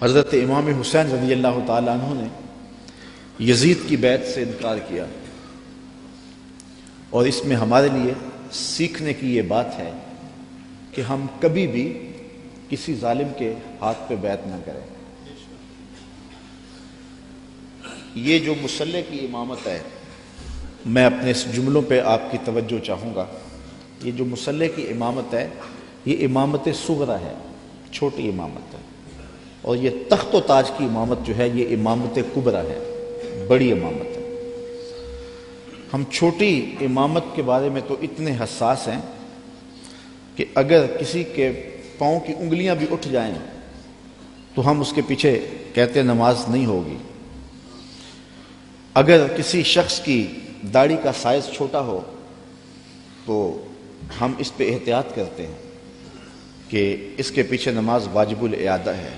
حضرت امام حسین رضی اللہ تعالیٰ عنہ نے یزید کی بیعت سے انکار کیا، اور اس میں ہمارے لیے سیکھنے کی یہ بات ہے کہ ہم کبھی بھی کسی ظالم کے ہاتھ پہ بیعت نہ کریں۔ یہ جو مصلی کی امامت ہے، میں اپنے اس جملوں پہ آپ کی توجہ چاہوں گا۔ یہ جو مصلی کی امامت ہے، یہ امامت صغرا ہے، چھوٹی امامت ہے، اور یہ تخت و تاج کی امامت جو ہے یہ امامت کبریٰ ہے، بڑی امامت ہے۔ ہم چھوٹی امامت کے بارے میں تو اتنے حساس ہیں کہ اگر کسی کے پاؤں کی انگلیاں بھی اٹھ جائیں تو ہم اس کے پیچھے کہتے نماز نہیں ہوگی۔ اگر کسی شخص کی داڑھی کا سائز چھوٹا ہو تو ہم اس پہ احتیاط کرتے ہیں کہ اس کے پیچھے نماز واجب الاعادہ ہے۔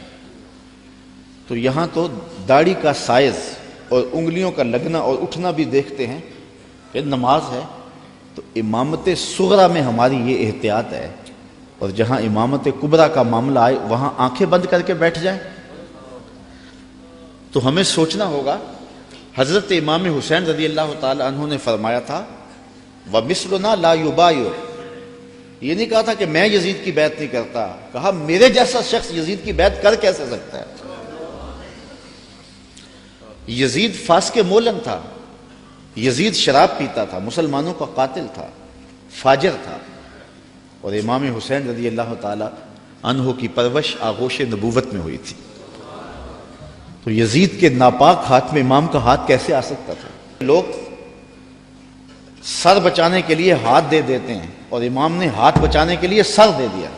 تو یہاں تو داڑھی کا سائز اور انگلیوں کا لگنا اور اٹھنا بھی دیکھتے ہیں کہ نماز ہے، تو امامت صغرا میں ہماری یہ احتیاط ہے، اور جہاں امامت کبریٰ کا معاملہ آئے وہاں آنکھیں بند کر کے بیٹھ جائیں۔ تو ہمیں سوچنا ہوگا، حضرت امام حسین رضی اللہ تعالی عنہ نے فرمایا تھا وَمِثْلُنَا لَا يُبَايِعُ، یہ نہیں کہا تھا کہ میں یزید کی بیعت نہیں کرتا، کہا میرے جیسا شخص یزید کی بیعت کر کیسے سکتا ہے۔ یزید فاسق مولن تھا، یزید شراب پیتا تھا، مسلمانوں کا قاتل تھا، فاجر تھا، اور امام حسین رضی اللہ تعالی عنہ کی پرورش آغوش نبوت میں ہوئی تھی۔ تو یزید کے ناپاک ہاتھ میں امام کا ہاتھ کیسے آ سکتا تھا؟ لوگ سر بچانے کے لیے ہاتھ دے دیتے ہیں، اور امام نے ہاتھ بچانے کے لیے سر دے دیا۔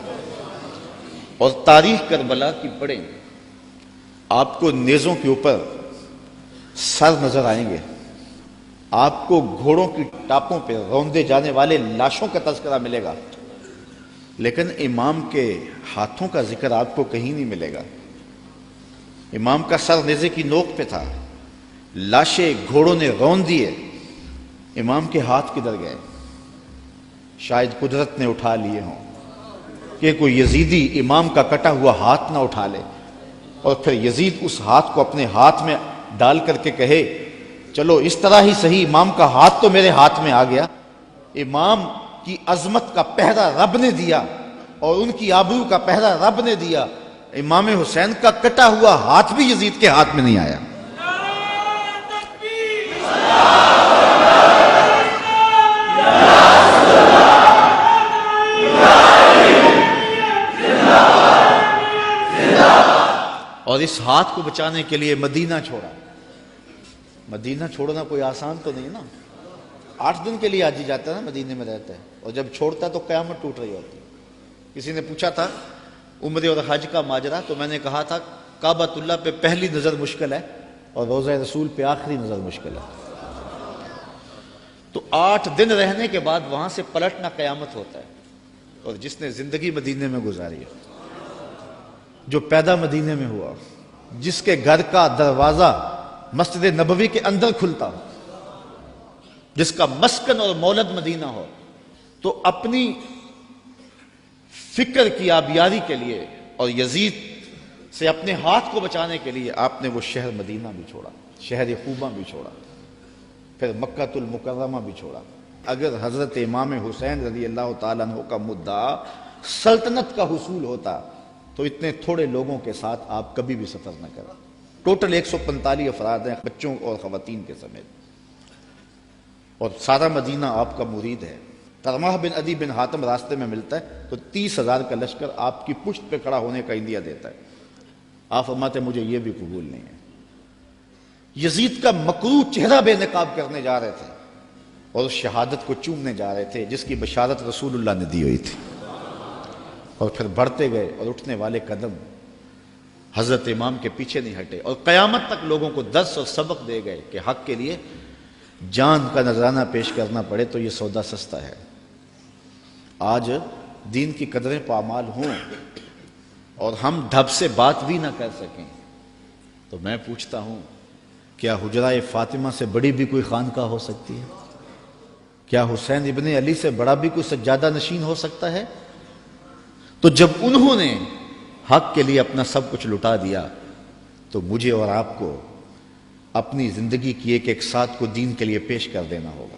اور تاریخ کربلا کی پڑھیں، آپ کو نیزوں کے اوپر سر نظر آئیں گے، آپ کو گھوڑوں کی ٹاپوں پہ روندے جانے والے لاشوں کا تذکرہ ملے گا، لیکن امام کے ہاتھوں کا ذکر آپ کو کہیں نہیں ملے گا۔ امام کا سر نیزے کی نوک پہ تھا، لاشیں گھوڑوں نے روند دیے، امام کے ہاتھ کدھر گئے؟ شاید قدرت نے اٹھا لیے ہوں کہ کوئی یزیدی امام کا کٹا ہوا ہاتھ نہ اٹھا لے، اور پھر یزید اس ہاتھ کو اپنے ہاتھ میں ڈال کر کے کہے چلو اس طرح ہی صحیح، امام کا ہاتھ تو میرے ہاتھ میں آ گیا۔ امام کی عظمت کا پہرا رب نے دیا، اور ان کی آبرو کا پہرا رب نے دیا۔ امام حسین کا کٹا ہوا ہاتھ بھی یزید کے ہاتھ میں نہیں آیا۔ اور اس ہاتھ کو بچانے کے لیے مدینہ چھوڑا۔ مدینہ چھوڑنا کوئی آسان تو نہیں نا، 8 دن کے لیے حاجی جاتا ہے نا، مدینے میں رہتا ہے، اور جب چھوڑتا ہے تو قیامت ٹوٹ رہی ہوتی ہے۔ کسی نے پوچھا تھا عمرے اور حج کا ماجرا، تو میں نے کہا تھا کعبۃ اللہ پہ پہلی نظر مشکل ہے اور روضہ رسول پہ آخری نظر مشکل ہے۔ تو 8 دن رہنے کے بعد وہاں سے پلٹنا قیامت ہوتا ہے۔ اور جس نے زندگی مدینے میں گزاری ہے، جو پیدا مدینے میں ہوا، جس کے گھر کا دروازہ مسجد نبوی کے اندر کھلتا ہو، جس کا مسکن اور مولد مدینہ ہو، تو اپنی فکر کی آبیاری کے لیے اور یزید سے اپنے ہاتھ کو بچانے کے لیے آپ نے وہ شہر مدینہ بھی چھوڑا، شہر خوبہ بھی چھوڑا، پھر مکہ المکرمہ بھی چھوڑا۔ اگر حضرت امام حسین رضی اللہ تعالیٰ عنہ کا مدعا سلطنت کا حصول ہوتا تو اتنے تھوڑے لوگوں کے ساتھ آپ کبھی بھی سفر نہ کریں۔ ٹوٹل 145 افراد ہیں، بچوں اور خواتین کے سمیت، اور سارا مدینہ آپ کا مرید ہے۔ کرمہ بن عدی بن حاتم راستے میں ملتا ہے تو 30,000 کا لشکر آپ کی پشت پہ کھڑا ہونے کا عندیہ دیتا ہے۔ آپ فرماتے مجھے یہ بھی قبول نہیں ہے۔ یزید کا مکروہ چہرہ بے نقاب کرنے جا رہے تھے، اور اس شہادت کو چومنے جا رہے تھے جس کی بشارت رسول اللہ نے دی ہوئی تھی، اور پھر بڑھتے گئے، اور اٹھنے والے قدم حضرت امام کے پیچھے نہیں ہٹے، اور قیامت تک لوگوں کو درس اور سبق دے گئے کہ حق کے لیے جان کا نذرانہ پیش کرنا پڑے تو یہ سودا سستا ہے۔ آج دین کی قدریں پامال ہوں اور ہم ڈھب سے بات بھی نہ کر سکیں، تو میں پوچھتا ہوں کیا حجرہ فاطمہ سے بڑی بھی کوئی خانقاہ ہو سکتی ہے؟ کیا حسین ابن علی سے بڑا بھی کوئی سجادہ نشین ہو سکتا ہے؟ تو جب انہوں نے حق کے لیے اپنا سب کچھ لٹا دیا تو مجھے اور آپ کو اپنی زندگی کی ایک ایک ساتھ کو دین کے لیے پیش کر دینا ہوگا۔